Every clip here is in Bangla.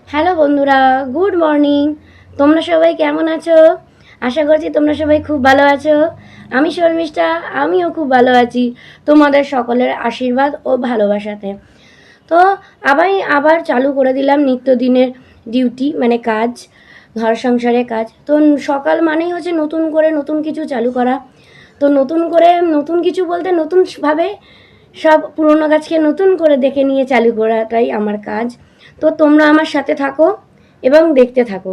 হ্যালো বন্ধুরা, গুড মর্নিং। তোমরা সবাই কেমন আছো? আশা করছি তোমরা সবাই খুব ভালো আছো। আমি শর্মিষ্ঠা, আমিও খুব ভালো আছি তোমাদের সকলের আশীর্বাদ ও ভালোবাসাতে। তো আমি আবার চালু করে দিলাম নিত্যদিনের ডিউটি, মানে কাজ, ঘর সংসারে কাজ। তো সকাল মানেই হচ্ছে নতুন করে নতুন কিছু চালু করা। তো নতুন করে নতুন কিছু বলতে নতুনভাবে সব পুরোনো কাজকে নতুন করে দেখে নিয়ে চালু করাটাই আমার কাজ। তো তোমরা আমার সাথে থাকো এবং দেখতে থাকো।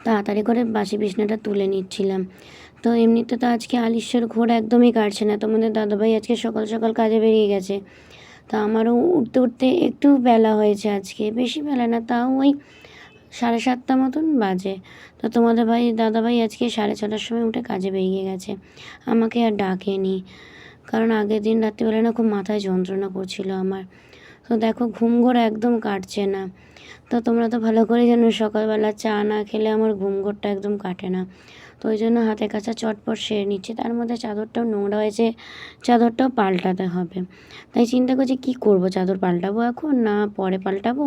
তাড়াতাড়ি করে বাসি বিছনাটা তুলে নিচ্ছিলাম। তো এমনিতে তো আজকে আলিস্যর ঘোর একদমই কাটছে না। তোমাদের দাদাভাই আজকে সকাল সকাল কাজে বেরিয়ে গেছে। তো আমারও উঠতে উঠতে একটু বেলা হয়েছে আজকে, বেশি বেলা না, তাও ওই 7:30 মতন বাজে। তো তোমাদের দাদাভাই আজকে 6:30টার সময় উঠে কাজে বেরিয়ে গেছে, আমাকে আর ডাকেনি। কারণ আগের দিন রাত্রিবেলা না খুব মাথায় যন্ত্রণা করছিল আমার। তো দেখো ঘুমঘোর একদম কাটছে না। তো তোমরা তো ভালো করে জানো সকালবেলা চা না খেলে আমার ঘুমঘোরটা একদম কাটে না। তো ওই জন্য হাতে কাছে চটপট সেরে নিচ্ছি। তার মধ্যে চাদরটাও নোংরা হয়েছে, চাদরটাও পাল্টাতে হবে। তাই চিন্তা করছি কী করব, চাদর পাল্টাবো এখন না পরে পাল্টাবো।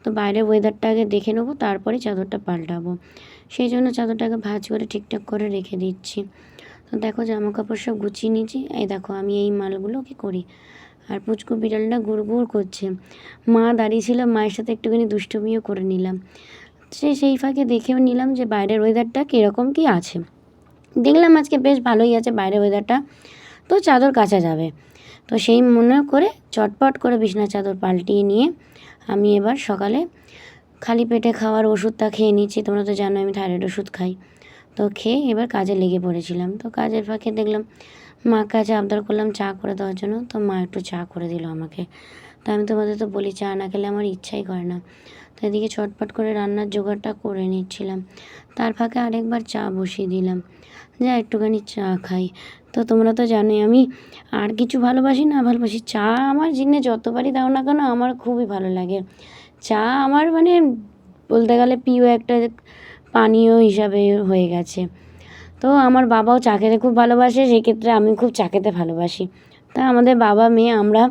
তো বাইরের ওয়েদারটা আগে দেখে নেবো, তারপরে চাদরটা পাল্টাবো। সেই জন্য চাদরটাকে ভাঁজ করে ঠিকঠাক করে রেখে দিচ্ছি। তো দেখো জামা কাপড় সব গুছিয়ে নিয়েছি। এই দেখো আমি এই মালগুলো কী করি। আর পুচকু বিড়ালটা গুড় গুড় করছে। মা দাঁড়িয়ে ছিল, মায়ের সাথে একটুখানি দুষ্টুমিও করে নিলাম। সেই ফাঁকে দেখেও নিলাম যে বাইরের ওয়েদারটা কীরকম কী আছে। দেখলাম আজকে বেশ ভালোই আছে বাইরের ওয়েদারটা, তো চাদর কাচা যাবে। তো সেই মনে করে চটপট করে বিছানার চাদর পাল্টিয়ে নিয়ে আমি এবার সকালে খালি পেটে খাওয়ার ওষুধটা খেয়ে নিচ্ছি। তোমরা তো জানো আমি থাইরয়েড ওষুধ খাই। তো খেয়ে এবার কাজে লেগে পড়েছিলাম। তো কাজের ফাঁকে দেখলাম মার কাছে আবদার করলাম চা করে দেওয়ার জন্য। তো মা একটু চা করে দিল আমাকে। তো আমি তোমাদের তো বলি চা না খেলে আমার ইচ্ছাই করে না। তো এদিকে চটপট করে রান্নার জোগাড়টা করে নিচ্ছিলাম। তার ফাঁকে আরেকবার চা বসিয়ে দিলাম, যা একটুখানি চা খাই। তো তোমরা তো জানোই আমি আর কিছু ভালোবাসি না ভালোবাসি, চা আমার জিনে যতবারই দাও না কেন আমার খুবই ভালো লাগে। চা আমার মানে বলতে গেলে প্রিয় একটা পানীয় হিসাবে হয়ে গেছে। তো আমার বাবাও চা খেতে খুব ভালোবাসে, সেক্ষেত্রে আমি খুব চা খেতে ভালোবাসি। তা আমাদের বাবা মেয়ে আমরা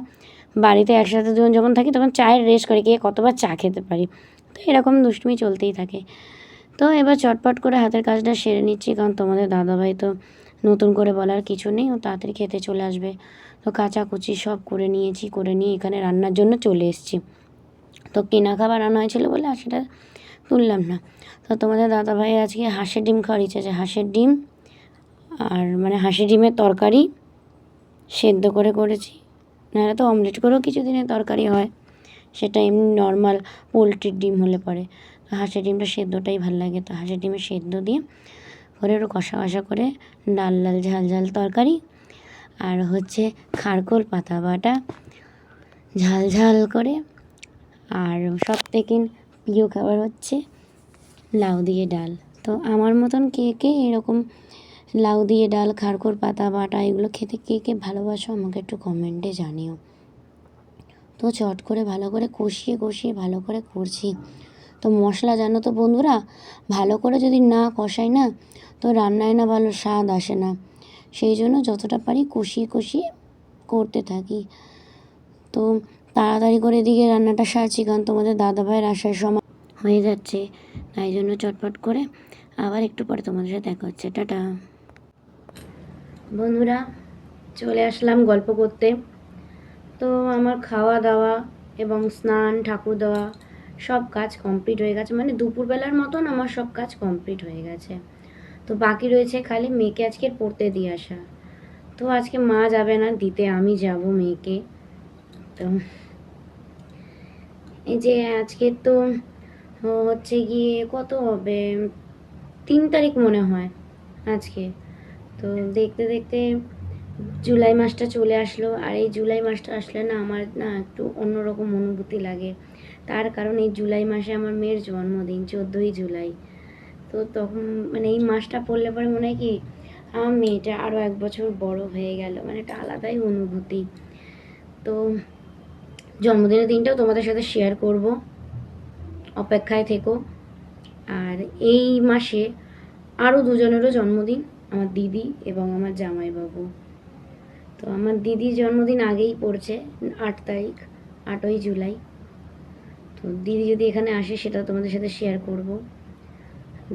বাড়িতে একসাথে দুজন যখন থাকি তখন চায়ের রেস করে কে কতবার চা খেতে পারি। তো এরকম দুষ্টুমি চলতেই থাকে। তো এবার চটপট করে হাতের কাজটা সেরে নিচ্ছি, কারণ তোমাদের দাদাভাই তো নতুন করে বলার কিছু নেই, ও তাড়াতাড়ি খেতে চলে আসবে। তো কাচাকুচি সব করে নিয়েছি, করে নিয়ে এখানে রান্নার জন্য চলে এসেছি। তো কেনা খাবার আনা হয়েছিল বলে আর সেটা তুললাম না। তো তোমাদের দাদাভাই আজকে হাঁসের ডিম খাওয়ার ইচ্ছা আছে, হাঁসের ডিম আর মানে হাঁসের ডিমের তরকারি সেদ্ধ করে করেছি। নাহলে তো অমলেট করেও কিছু দিনের তরকারি হয়, সেটা এমনি নর্মাল পোলট্রির ডিম হলে পরে। হাঁসের ডিমটা সেদ্ধটাই ভালো লাগে। তো হাঁসের ডিমের সেদ্ধ দিয়ে করে একটু কষা কষা করে লাল লাল ঝাল ঝাল তরকারি, আর হচ্ছে খারকোল পাতা বাটা ঝাল ঝাল করে। আর সব থেকে প্রিয় খাবার হচ্ছে লাউ দিয়ে ডাল। তো আমার মতন কে কে এরকম লাউ দিয়ে ডাল, খারকোল পাতা বাটা এগুলো খেতে কে কে ভালোবাসো আমাকে একটু কমেন্টে জানিও। তো চট করে ভালো করে কষিয়ে কষিয়ে ভালো করে করছি। তো মশলা জানো তো বন্ধুরা, ভালো করে যদি না কষাই না তো রান্নায় না ভালো স্বাদ আসে না। সেই জন্য যতটা পারি কষিয়ে কষিয়ে করতে থাকি। তো তাড়াতাড়ি করে এদিকে রান্নাটা সারছি, কারণ তোমাদের দাদাভাইয়ের আসার সময় হয়ে যাচ্ছে। তাই জন্য চটপট করে আবার একটু পরে তোমাদের সাথে দেখা হচ্ছে। টাটা বন্ধুরা, চলে আসলাম গল্প করতে। তো আমার খাওয়া দাওয়া এবং স্নান ঠাকুর দেওয়া সব কাজ কমপ্লিট হয়ে গেছে, মানে দুপুরবেলার মতন আমার সব কাজ কমপ্লিট হয়ে গেছে। তো বাকি রয়েছে খালি মেয়েকে আজকে পড়তে দিয়ে আসা। তো আজকে মা যাবে না দিতে, আমি যাব মেয়েকে। তো এই যে আজকে তো হচ্ছে গিয়ে কত হবে, 3 তারিখ মনে হয় আজকে। তো দেখতে দেখতে জুলাই মাসটা চলে আসলো। আর এই জুলাই মাসটা আসলে না আমার না একটু অন্যরকম অনুভূতি লাগে। তার কারণ এই জুলাই মাসে আমার মেয়ের জন্মদিন, 14ই জুলাই। তো তখন মানে এই মাসটা পড়লে পরে মনে হয় কি আমার মেয়েটা আরও 1 বছর বড় হয়ে গেল, মানে একটা আলাদাই অনুভূতি। তো জন্মদিনের দিনটাও তোমাদের সাথে শেয়ার করব, অপেক্ষায় থেকো। আর এই মাসে আরও দুজনেরও জন্মদিন, আমার দিদি এবং আমার জামাইবাবু। তো আমার দিদির জন্মদিন আগেই পড়ছে, 8 তারিখ, 8ই জুলাই। তো তো দিদি যদি এখানে আসে সেটা তোমাদের সাথে শেয়ার করব।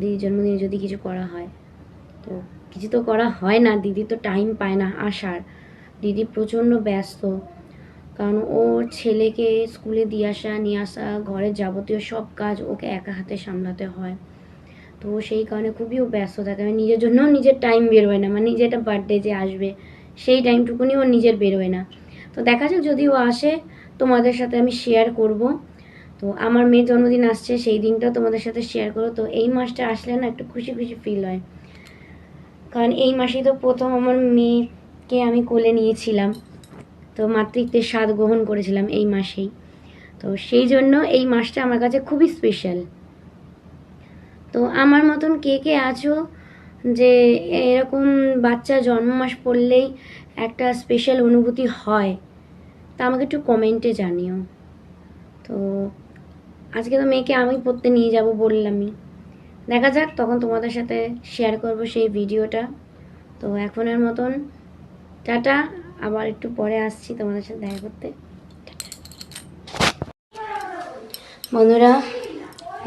দিদির জন্মদিনে যদি কিছু করা হয়, তো কিছু তো করা হয় না, দিদি তো টাইম পায় না আসার। দিদি প্রচণ্ড ব্যস্ত, কারণ ওর ছেলেকে স্কুলে দিয়ে আসা নিয়ে আসা, ঘরের যাবতীয় সব কাজ ওকে একা হাতে সামলাতে হয়। তো সেই কারণে খুবই ও ব্যস্ত থাকে। আমি নিজের জন্য নিজের টাইম বেরোয় না, মানে নিজে একটা বার্থডে যে আসবে সেই টাইমটুকুনি ও নিজের বেরোয় না। তো দেখা যাক, যদি ও আসে তোমাদের সাথে আমি শেয়ার করব। তো আমার মেয়ের জন্মদিন আসছে, সেই দিনটা তোমাদের সাথে শেয়ার করো। তো এই মাসটা আসলে না একটু খুশি খুশি ফিল হয়, কারণ এই মাসেই তো প্রথম আমার মেয়েকে আমি কোলে নিয়েছিলাম। তো মাতৃত্বের স্বাদ গ্রহণ করেছিলাম এই মাসেই। তো সেই জন্য এই মাসটা আমার কাছে খুবই স্পেশাল। তো আমার মতন কে কে আছো যে এরকম বাচ্চা জন্ম মাস পড়লেই একটা স্পেশাল অনুভূতি হয়, তা আমাকে একটু কমেন্টে জানিও। তো আজকে তো মেয়েকে আমি পড়তে নিয়ে যাব বললামই, দেখা যাক তখন তোমাদের সাথে শেয়ার করব সেই ভিডিওটা। তো এখনের মতন টাটা, আবার একটু পরে আসছি তোমাদের সাথে দেখা করতে। বন্ধুরা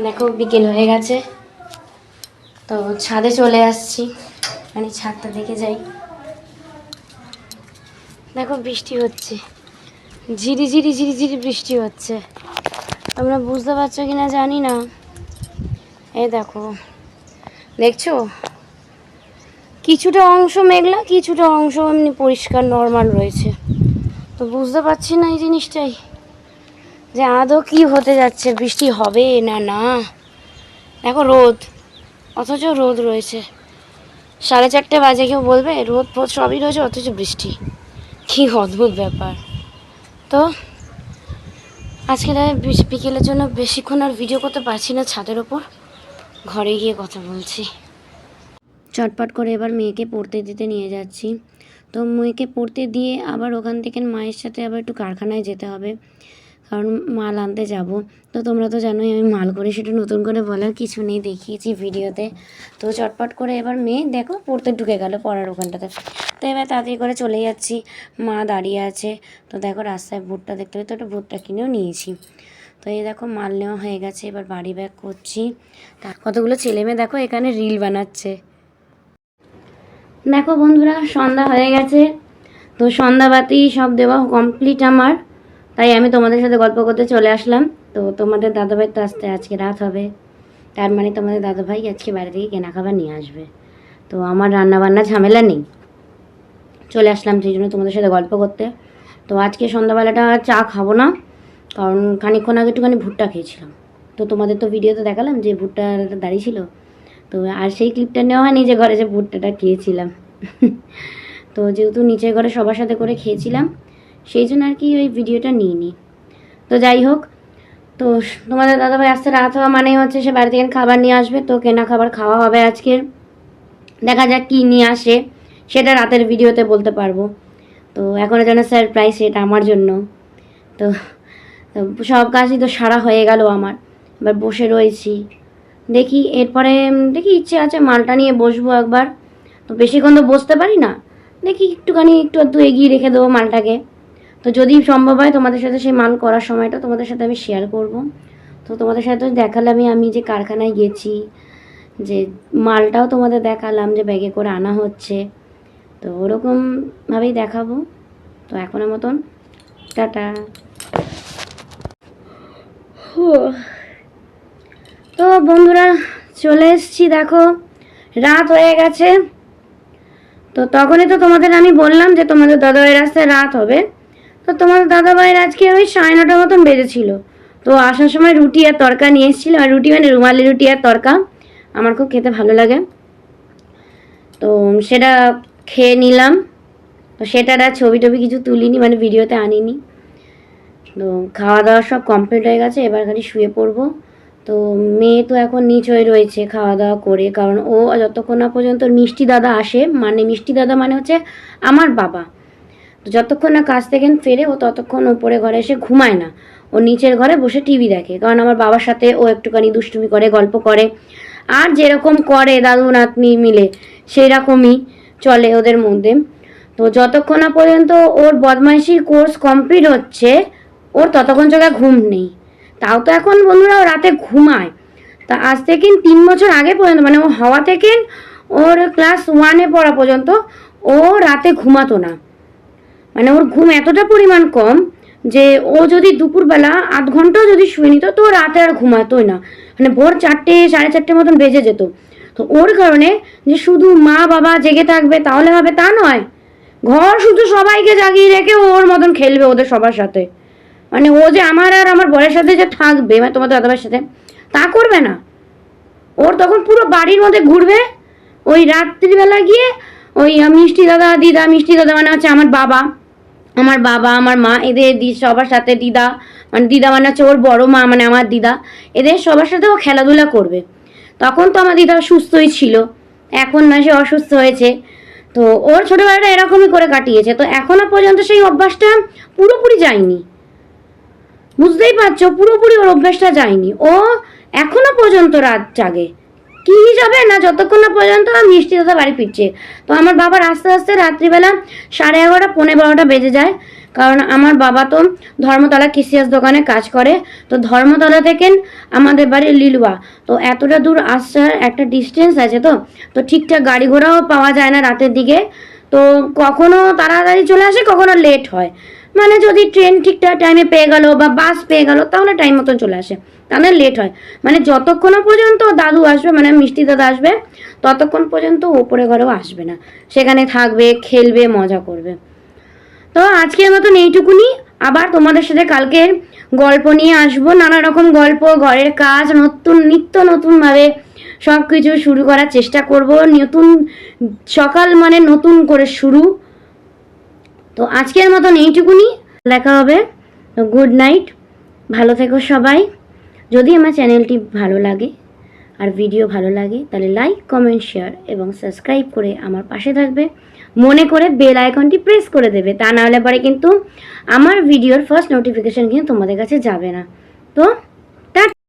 দেখো বিকেল হয়ে গেছে, তো ছাদে চলে আসছি, মানে ছাদটা দেখে যাই। দেখো বৃষ্টি হচ্ছে, ঝিরি ঝিরি ঝিরি ঝিরি বৃষ্টি হচ্ছে। তোমরা বুঝতে পারছো কিনা জানি না, এই দেখো দেখছো, কিছুটা অংশ মেঘলা, কিছুটা অংশ এমনি পরিষ্কার নর্মাল রয়েছে। তো বুঝতে পারছি না এই জিনিসটাই, যে আদৌ কি হতে যাচ্ছে, বৃষ্টি হবে না না। দেখো রোদ, অথচ রোদ রয়েছে, 4:30 বাজে, কেউ বলবে রোদ ফোদ সবই রয়েছে অথচ বৃষ্টি, কি অদ্ভুত ব্যাপার। তো আজকে বিকেলের জন্য বেশিক্ষণ আর ভিডিও করতে পারছি না, ছাদের ওপর ঘরে গিয়ে কথা বলছি। চটপট করে এবার মেয়েকে পড়তে দিতে নিয়ে যাচ্ছি। তো মেয়েকে পড়তে দিয়ে আবার ওখান থেকে মায়ের সাথে আবার একটু কারখানায় যেতে হবে, কারণ মাল আনতে যাব। তো তোমরা তো জানোই আমি মাল করি, সেটা নতুন করে বলার কিছু নেই, দেখিয়েছি ভিডিওতে। তো চটপট করে এবার মেয়ে দেখো পড়তে ঢুকে গেল পড়ার ওখানটাতে। তো এবার তাড়াতাড়ি করে চলে যাচ্ছি, মা দাঁড়িয়ে আছে। তো দেখো রাস্তায় ভুট্টা দেখতে পেয়ে, তো একটা ভুট্টা কিনেও নিয়েছি। তো এই দেখো মাল নেওয়া হয়ে গেছে, এবার বাড়ি ব্যাক করছি। কতগুলো ছেলে মেয়ে দেখো এখানে রিল বানাচ্ছে। দেখো বন্ধুরা সন্ধ্যা হয়ে গেছে, তো সন্ধ্যাবাতি সব দেওয়া কমপ্লিট আমার, তাই আমি তোমাদের সাথে গল্প করতে চলে আসলাম। তো তোমাদের দাদাভাই তো আসতে আজকে রাত হবে, তার মানে তোমাদের দাদাভাই আজকে বাইরে থেকে কেনা খাবার নিয়ে আসবে। তো আমার রান্নাবান্না ঝামেলা নেই, চলে আসলাম সেই জন্য তোমাদের সাথে গল্প করতে। তো আজকে সন্ধ্যাবেলাটা চা খাবো না, কারণ খানিকক্ষণ আগে একটুখানি ভুট্টা খেয়েছিলাম। তো তোমাদের তো ভিডিওতে দেখালাম যে ভুট্টা দাঁড়িয়ে ছিল, তো আর সেই ক্লিপটা নেওয়া হয়নি যে ঘরে যে ভুট্টাটা খেয়েছিলাম। তো যেহেতু নিচের ঘরে সবার সাথে করে খেয়েছিলাম, সেই জন্য আর কি ওই ভিডিওটা নিইনি। তো যাই হোক, তো তোমাদের দাদাভাই আসতে রাত হওয়া মানেই হচ্ছে সে বাড়ি থেকে খাবার নিয়ে আসবে, তো কেনা খাবার খাওয়া হবে আজকের। দেখা যাক কী নিয়ে আসে, সেটা রাতের ভিডিওতে বলতে পারবো। তো এখনও যেন সারপ্রাইজ সেটা আমার জন্য। তো সব কাজই তো সারা হয়ে গেল আমার, এবার বসে রয়েছি। দেখি এরপরে দেখি ইচ্ছে আছে মালটা নিয়ে বসবো একবার, তো বেশিক্ষণ তো বসতে পারি না, দেখি একটুখানি একটু আধটু এগিয়ে রেখে দেবো মালটাকে। তো যদি সম্ভব হয় তোমাদের সাথে সেই মাল করার সময়টা তোমাদের সাথে আমি শেয়ার করব। তো তোমাদের সাথে দেখালাম আমি যে কারখানায় গেছি, যে মালটাও তোমাদের দেখালাম যে ব্যাগে করে আনা হচ্ছে, তো ওরকমভাবেই দেখাবো। তো এখনের মতন টাটা। তো বন্ধুরা চলে এসছি, দেখো রাত হয়ে গেছে। তো তখনই তো তোমাদের আমি বললাম যে তোমাদের দাদাভাইয়ের রাস্তায় রাত হবে। তো তোমাদের দাদাভাইয়ের আজকে ওই 9:30 মতন বেজেছিল। তো আসার সময় রুটি আর তরকা নিয়ে এসেছিলো, আর রুটি মানে রুমালি রুটি আর তরকা, আমার খুব খেতে ভালো লাগে। তো সেটা খেয়ে নিলাম। তো সেটার আর ছবি টবি কিছু তুলিনি, মানে ভিডিওতে আনিনি। তো খাওয়া দাওয়া সব কমপ্লিট হয়ে গেছে, এবার খালি শুয়ে পড়বো। তো মেয়ে তো এখন নিচ হয়ে রয়েছে খাওয়া দাওয়া করে, কারণ ও যতক্ষণ না পর্যন্ত মিষ্টি দাদা আসে, মানে মিষ্টি দাদা মানে হচ্ছে আমার বাবা, তো যতক্ষণ না কাজ থেকে ফেরে ও ততক্ষণ ওপরে ঘরে এসে ঘুমায় না, ও নিচের ঘরে বসে টিভি দেখে। কারণ আমার বাবার সাথে ও একটুখানি দুষ্টুমি করে, গল্প করে, আর যেরকম করে দাদু নাতনি মিলে সেই রকমই চলে ওদের মধ্যে। তো যতক্ষণ না পর্যন্ত ওর বদমাইশির কোর্স কমপ্লিট হচ্ছে, ওর ততক্ষণ জায়গায় ঘুম নেই। তাও তো এখন বন্ধুরা ও রাতে ঘুমায়। তা আজ থেকে 3 বছর আগে পর্যন্ত, মানে ও হওয়া থেকে ওর ক্লাস 1-এ পড়া পর্যন্ত ও রাতে ঘুমাতো না। মানে ওর ঘুম এতটা পরিমাণ কম যে ও যদি দুপুরবেলা 8 ঘন্টাও যদি শুয়ে নিত তো রাতে আর ঘুমাতোই না। মানে ভোর 4টে 4:30 মতন বেজে যেত। তো ওর কারণে যে শুধু মা বাবা জেগে থাকবে তাহলে হবে তা নয়, ঘর শুধু সবাইকে জাগিয়ে রেখে ওর মতন খেলবে ওদের সবার সাথে। মানে ও যে আমার আর আমার বরের সাথে যে থাকবে, মানে তোমাদের দাদাভাইয়ের সাথে, তা করবে না। ওর তখন পুরো বাড়ির মধ্যে ঘুরবে। ওই রাত্রিবেলা গিয়ে ওই মিষ্টি দাদা দিদা, মিষ্টি দাদা মানে হচ্ছে আমার বাবা, আমার মা, এদের সবার সাথে দিদা, মানে দিদা মানে হচ্ছে ওর বড় মা, মানে আমার দিদা, এদের সবার সাথে ও খেলাধুলা করবে। তখন তো আমার দিদা সুস্থই ছিল, এখন না সে অসুস্থ হয়েছে। তো ওর ছোটবেলাটা এরকমই করে কাটিয়েছে। তো এখনো পর্যন্ত সেই অভ্যাসটা পুরোপুরি যায়নি, বুঝতেই পারছো, পুরোপুরি ওর অভ্যাসটা যায়নি। ও এখনো পর্যন্ত রাত জাগে। কি যাবে না, যতক্ষণ না পর্যন্ত মিষ্টি দাদা বাড়ি ফিরছে। তো আমার বাবার আস্তে আস্তে রাত্রিবেলা 11:30 পৌনে 12টা বেজে যায়। কারণ আমার বাবা তো ধর্মতলা কৃষিয়াস দোকানে কাজ করে। তো ধর্মতলা থেকে আমাদের বাড়ি লিলুয়া, তো এতটা দূর আসার একটা ডিস্টেন্স আছে। তো ঠিকঠাক গাড়ি ঘোড়াও পাওয়া যায় না রাতের দিকে। তো কখনো তাড়াতাড়ি চলে আসে, কখনো লেট হয়। মানে যদি ট্রেন ঠিকঠাক টাইমে পেয়ে গেল বা বাস পেয়ে গেল তাহলে টাইম মতন চলে আসে, তাহলে লেট হয়। মানে যতক্ষণ পর্যন্ত দাদু আসবে, মানে মিষ্টি দাদা আসবে, ততক্ষণ পর্যন্ত ওপরে ঘরেও আসবে না, সেখানে থাকবে, খেলবে, মজা করবে। তো আজকের মতন এইটুকুনি। আবার তোমাদের সাথে কালকের গল্প নিয়ে আসবো, নানা রকম গল্প, ঘরের কাজ, নিত্য নতুনভাবে সব কিছু শুরু করার চেষ্টা করব। নতুন সকাল মানে নতুন করে শুরু। তো আজকের মতন এইটুকুনি, দেখা হবে। তো গুড নাইট, ভালো থেকো সবাই। যদি আমার চ্যানেলটি ভালো লাগে আর ভিডিও ভালো লাগে তাহলে লাইক, কমেন্ট, শেয়ার এবং সাবস্ক্রাইব করে আমার পাশে থাকবে। মনে করে বেল আইকনটি প্রেস করে দেবে, তা না হলে পরে কিন্তু আমার ভিডিওর ফার্স্ট নোটিফিকেশন কিন্তু তোমাদের কাছে যাবে না। তো